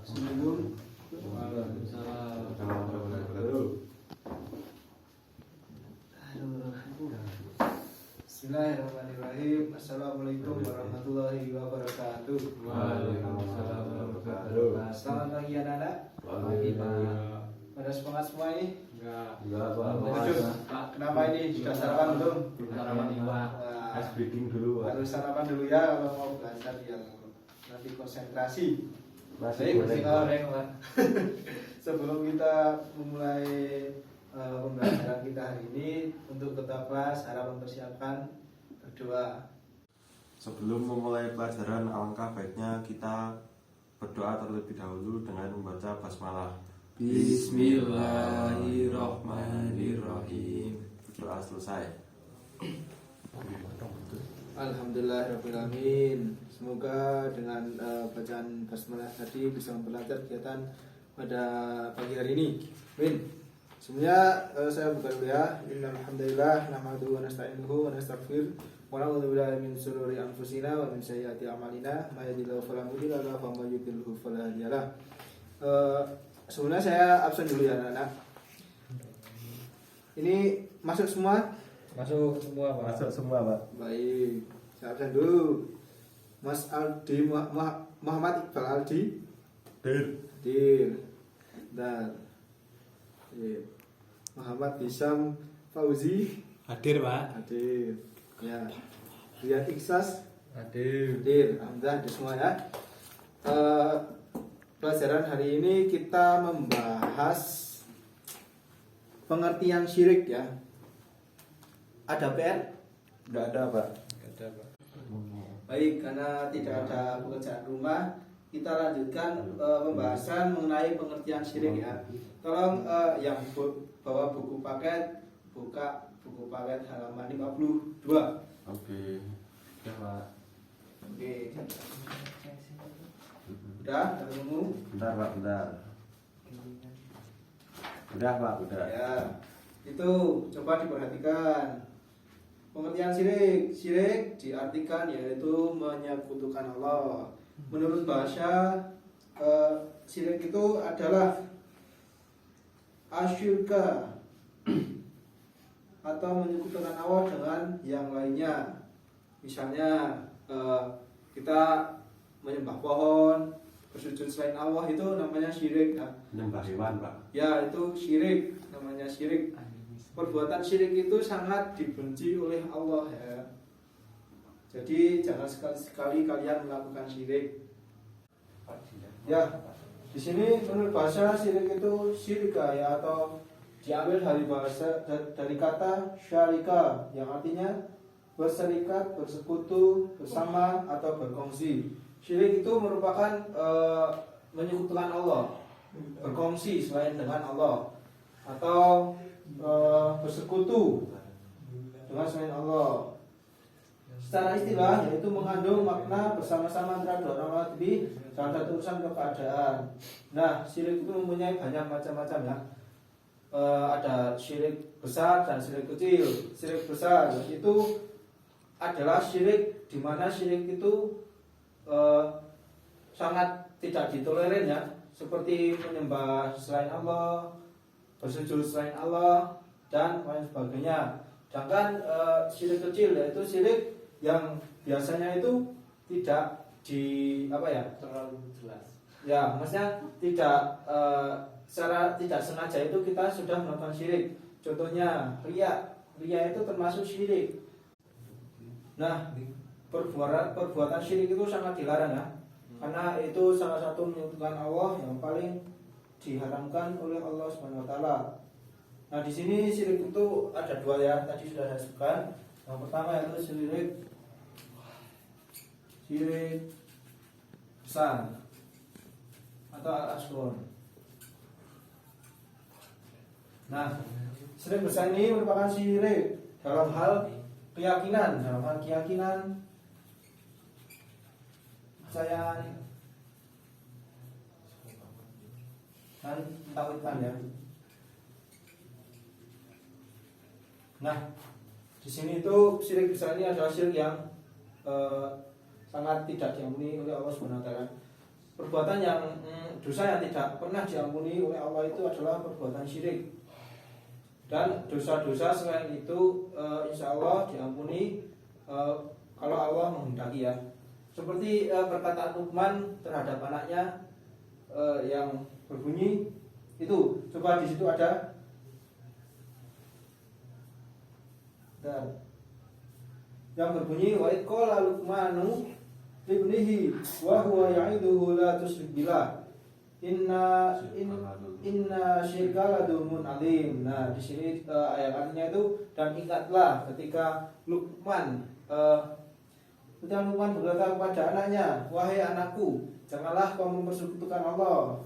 Assalamualaikum. Bismillahirrahmanirrahim. Assalamualaikum warahmatullahi wabarakatuh. Waalaikumsalam warahmatullahi wabarakatuh. Selamat pagi anak-anak. Pagi Pak. Pada semangat semua ini? Enggak Pak. Pak, kenapa ini sudah sarapan belum? Sarapan nih Pak. Ice breaking dulu Pak. Harus sarapan dulu ya kalau mau belajar biar nanti konsentrasi. Masih goreng Pak. Sebelum kita memulai pembelajaran kita hari ini, untuk ketua kelas harap mempersiapkan berdoa. Sebelum memulai pelajaran, alangkah baiknya kita berdoa terlebih dahulu dengan membaca basmalah. Bismillahirrahmanirrahim. Doa selesai. Alhamdulillahirrahmanirrahim. Semoga dengan bacaan basmalah tadi bisa memperlancar kegiatan pada pagi hari ini. Amin. Semuanya saya buka dulu ya. Innalhamdulillah nahmaduhu wa nasta'inuhu wa nastaghfiruh wa na'udzu billahi min shururi anfusina wa min sayyiati a'malina may yahdihillahu fala mudilla lahu wa may yudlil fala hadiya lahu. Sebelumnya saya absen dulu ya anak-anak. Ini masuk semua? Masuk semua Pak. Masuk semua Pak. Baik, saya absen dulu. Mas Aldi Muhammad Iqbal Aldi. Dir. Dan Muhammad Hisam Fauzi. Hadir Pak. Hadir. Ya. Riyad Iksas. Hadir. Hadir. Alhamdulillah hadir semua ya. Pelajaran hari ini kita membahas pengertian syirik ya. Ada PR? Tidak ada Pak. Ada Pak. Baik, karena tidak ada pekerjaan rumah, kita lanjutkan pembahasan mengenai pengertian syirik ya. Tolong yang bawa buku paket, buka buku paket halaman 52. Oke. Ya Pak. Oke. Udah, ada nemu? Bentar Pak, bentar. Udah Pak, udah. Ya. Itu coba diperhatikan. Pengertian syirik, syirik diartikan yaitu menyekutukan Allah. Menurut bahasa syirik itu adalah asyirka atau menyekutukan Allah dengan yang lainnya. Misalnya kita menyembah pohon, bersujud selain Allah, itu namanya syirik ya. Menyembah hewan Pak. Ya, itu syirik, namanya syirik. Perbuatan syirik itu sangat dibenci oleh Allah ya. Jadi jangan sekali-sekali kalian melakukan syirik. Ya, di sini menurut bahasa syirik itu syirika ya, atau diambil dari bahasa dari kata syarika yang artinya berserikat, bersekutu, bersama atau berkongsi. Syirik itu merupakan menyekutukan Allah, berkongsi selain dengan Allah, atau bersekutu dengan selain Allah. Secara istilah yaitu mengandung makna bersama-sama antara dua orang lebih dalam satu urusan atau keadaan. Nah, syirik itu mempunyai banyak macam-macam ya. Ada syirik besar dan syirik kecil. Syirik besar itu adalah syirik di mana syirik itu sangat tidak ditolerir ya, seperti menyembah selain Allah, bersujud selain Allah, dan lain sebagainya. Sedangkan syirik kecil yaitu syirik yang biasanya itu tidak Terlalu jelas. ya, maksudnya tidak secara tidak sengaja itu kita sudah melakukan syirik. Contohnya riya itu termasuk syirik. Nah, perbuatan syirik itu sangat dilarang ya, karena itu salah satu menyekutukan Allah yang paling diharamkan oleh Allah Subhanahu wa taala. Nah, di sini syirik itu ada dua ya, tadi sudah saya sebutkan. Yang pertama yaitu syirik besar atau al-asghar. Nah, syirik besar ini merupakan syirik dalam hal keyakinan, kepercayaan dan takwatan ya. Nah, di sini itu syirik besar ini adalah syirik yang sangat tidak diampuni oleh Allah Subhanahu wa taala. perbuatan yang dosa yang tidak pernah diampuni oleh Allah itu adalah perbuatan syirik. Dan dosa-dosa selain itu insya Allah diampuni kalau Allah menghendaki ya. Seperti perkataan Luqman terhadap anaknya yang berbunyi itu, coba di situ ada. Dan yang berbunyi wa qala Luqmanu ibnihi wa huwa ya'iduhu la tusyrik billah inna syirka la dzulmun adzim. Nah, di sini ayat artinya itu, dan ingatlah ketika Luqman berkata kepada anaknya, wahai anakku, janganlah kau mempersekutukan Allah.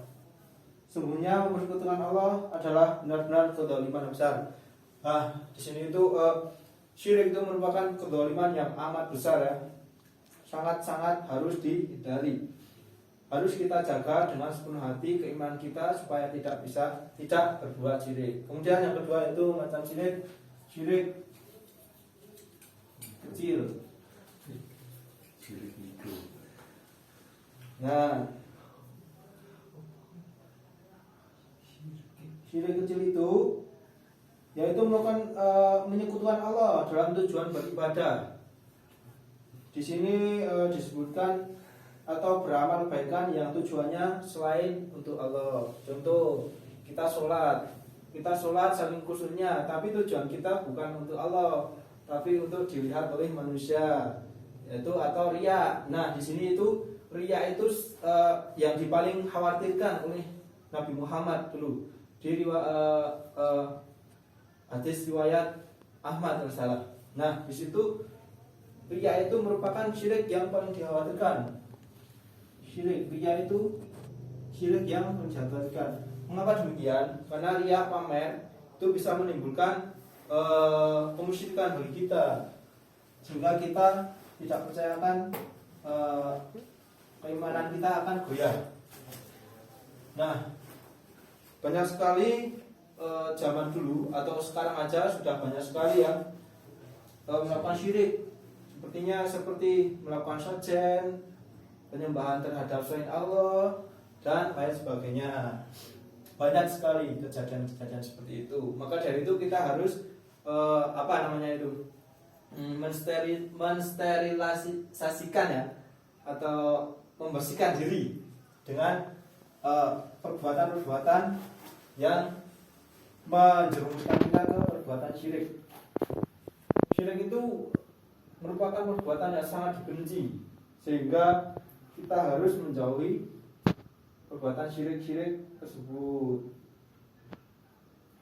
Sungguhnya mempersekutukan Allah adalah benar-benar kedzaliman yang besar. Nah, di sini itu syirik itu merupakan kedzaliman yang amat besar ya. Sangat-sangat harus dihindari. Harus kita jaga dengan sepenuh hati keimanan kita supaya tidak berbuat syirik. Kemudian yang kedua itu macam syirik kecil. Syirik itu. Nah, syirik kecil itu yaitu melakukan menyekutukan Allah dalam tujuan beribadah. Di sini disebutkan atau beramal kebaikan yang tujuannya selain untuk Allah. Contoh, kita sholat saking khusyuknya, tapi tujuan kita bukan untuk Allah, tapi untuk dilihat oleh manusia, yaitu atau riya. Nah, di sini itu riya itu yang paling khawatirkan oleh Nabi Muhammad dulu di hadis riwayat Ahmad tersalah. Nah, di situ riya itu merupakan syirik yang paling dikhawatirkan. Riya itu syirik yang menjatuhkan. Mengapa demikian? Karena riya pamer itu bisa menimbulkan kemusyrikan bagi kita, sehingga kita tidak percayakan keimanan kita akan goyah. Nah, banyak sekali zaman dulu atau sekarang aja sudah banyak sekali yang melakukan syirik. Seperti melakukan sejen, penyembahan terhadap selain Allah, dan lain sebagainya. Banyak sekali kejadian-kejadian seperti itu. Maka dari itu kita harus mensterilisasikan ya, atau membersihkan diri dengan perbuatan-perbuatan yang menjerumuskan kita ke perbuatan syirik. Syirik itu merupakan perbuatan yang sangat dibenci, sehingga kita harus menjauhi perbuatan syirik-syirik tersebut.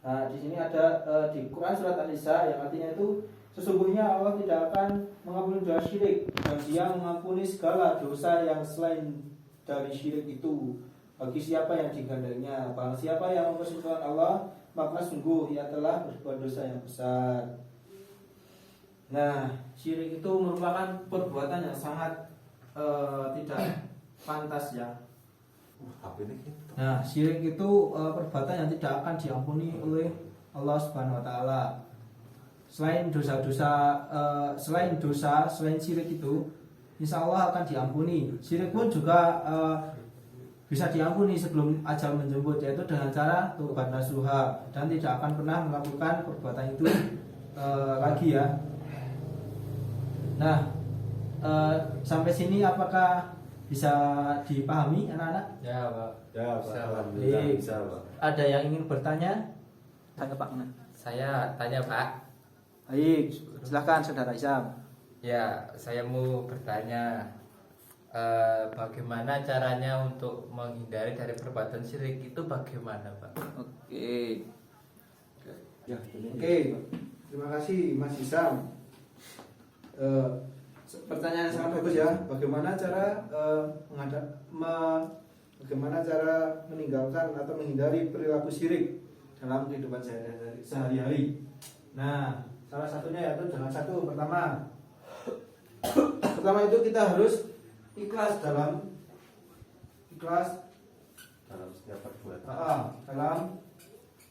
Nah, di sini ada di Quran surat An-Nisa yang artinya itu, sesungguhnya Allah tidak akan mengampuni dosa syirik, dan Dia mengampuni segala dosa yang selain dari syirik itu bagi siapa yang digandainya. Barang siapa yang mempersekutukan Allah, maka sungguh ia telah berbuat dosa yang besar. Nah, syirik itu merupakan perbuatan yang sangat tidak pantas ya. Nah, syirik itu perbuatan yang tidak akan diampuni oleh Allah Subhanahu wa taala. Selain syirik itu, insya Allah akan diampuni. Syirik pun juga bisa diampuni sebelum ajal menjemput, yaitu dengan cara taubat nasuha, dan tidak akan pernah melakukan perbuatan itu lagi ya. Nah, sampai sini apakah bisa dipahami anak-anak? Ya, Pak. Ya, Bisa, Pak. Pak. Alhamdulillah bisa, Pak. Ada yang ingin bertanya? Tanya Pak. Saya tanya Pak. Baik, silakan Saudara Isam. Ya, saya mau bertanya bagaimana caranya untuk menghindari dari perbuatan syirik itu bagaimana Pak? Oke. Ya, Oke. Terima kasih Mas Isam. Pertanyaan yang sangat bagus ya. Bagaimana cara bagaimana cara meninggalkan atau menghindari perilaku syirik dalam kehidupan sehari-hari? Nah, salah satunya yaitu dengan pertama itu kita harus ikhlas dalam setiap perbuatan. Dalam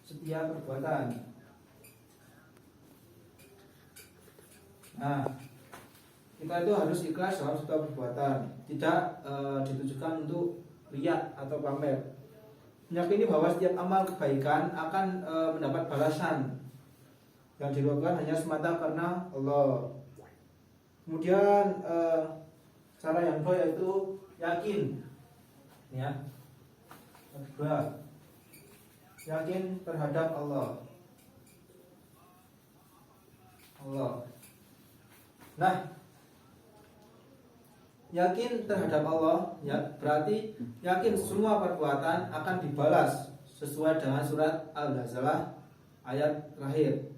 setiap perbuatan. Nah, kita itu harus ikhlas dalam setiap perbuatan, tidak ditujukan untuk riya atau pamer. Meyakini bahwa setiap amal kebaikan akan mendapat balasan yang dilakukan hanya semata karena Allah. Kemudian cara yang kedua yaitu yakin, ya. Yang kedua, yakin terhadap Allah. Nah, yakin terhadap Allah ya berarti yakin semua perbuatan akan dibalas sesuai dengan surat Al-Ghazallah ayat terakhir.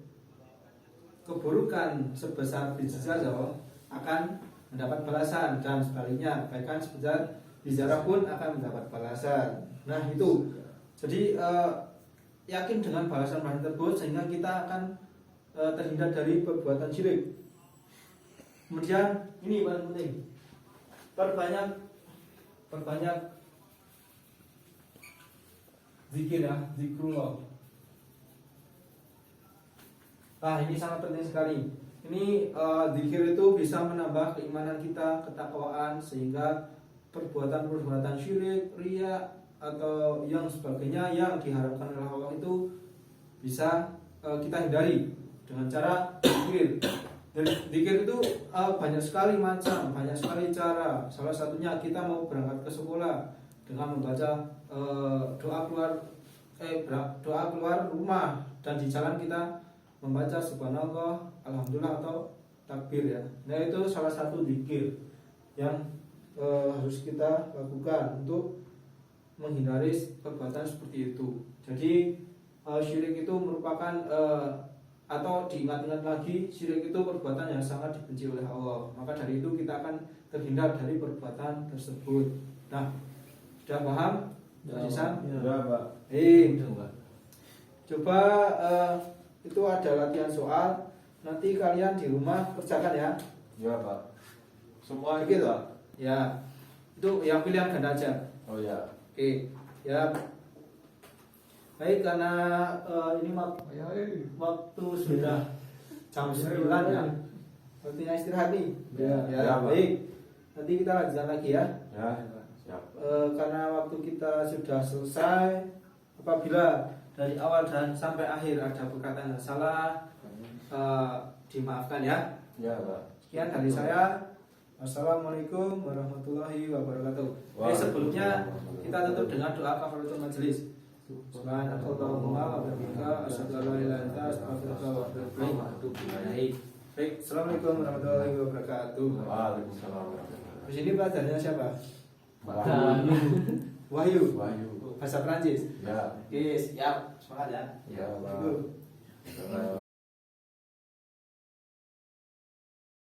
Keburukan sebesar biji zarah akan mendapat balasan dan sebaliknya kebaikan sebesar biji zarah pun akan mendapat balasan. Nah itu, jadi yakin dengan balasan tersebut sehingga kita akan terhindar dari perbuatan syirik. Kemudian ini paling penting, perbanyak zikir ya, zikrullah. Nah ini sangat penting sekali. Ini zikir itu bisa menambah keimanan kita, ketakwaan, sehingga perbuatan syirik, riya atau yang sebagainya yang diharapkan oleh Allah itu bisa kita hindari dengan cara zikir. Dan zikir itu banyak sekali macam, banyak sekali cara. Salah satunya kita mau berangkat ke sekolah dengan membaca doa keluar rumah, dan di jalan kita membaca subhanallah, alhamdulillah atau takbir ya. Nah itu salah satu zikir yang harus kita lakukan untuk menghindari perbuatan seperti itu. Jadi syirik itu merupakan atau diingat-ingat lagi, syirik itu perbuatan yang sangat dibenci oleh Allah. Maka dari itu kita akan terhindar dari perbuatan tersebut. Nah, sudah paham? Bisa? Ya, Pak. Coba itu ada latihan soal. Nanti kalian di rumah kerjakan ya. Ya, Pak. Semua Begitu? Pak. Ya. Itu yang pilihan ganda aja. Oh ya. Oke. Ya. Baik, karena ini waktu sudah jam 9 ya. Waktunya istirahat nih. Ya, Pak. Baik. Nanti kita lanjutkan lagi ya. Ya, siap. Karena waktu kita sudah selesai, apabila dari awal dan sampai akhir ada perkataan yang salah, dimaafkan ya. Ya, Pak. Sekian dari saya. Assalamualaikum warahmatullahi wabarakatuh. Sebelumnya kita tutup dengan doa kafaratul majelis. Subhanallahumma wa bihamdika asyhadu an la ilaha illa anta astaghfiruka wa atubu ilaik. Baik, assalamualaikum warahmatullahi wabarakatuh. Waalaikumsalam. Di sini pelajarannya siapa? Wahyu. Wahyu. Wahyu. Bahasa Prancis. Ya. Oke, siap. Semangat ya. Ya, Pak. Itu. Ya.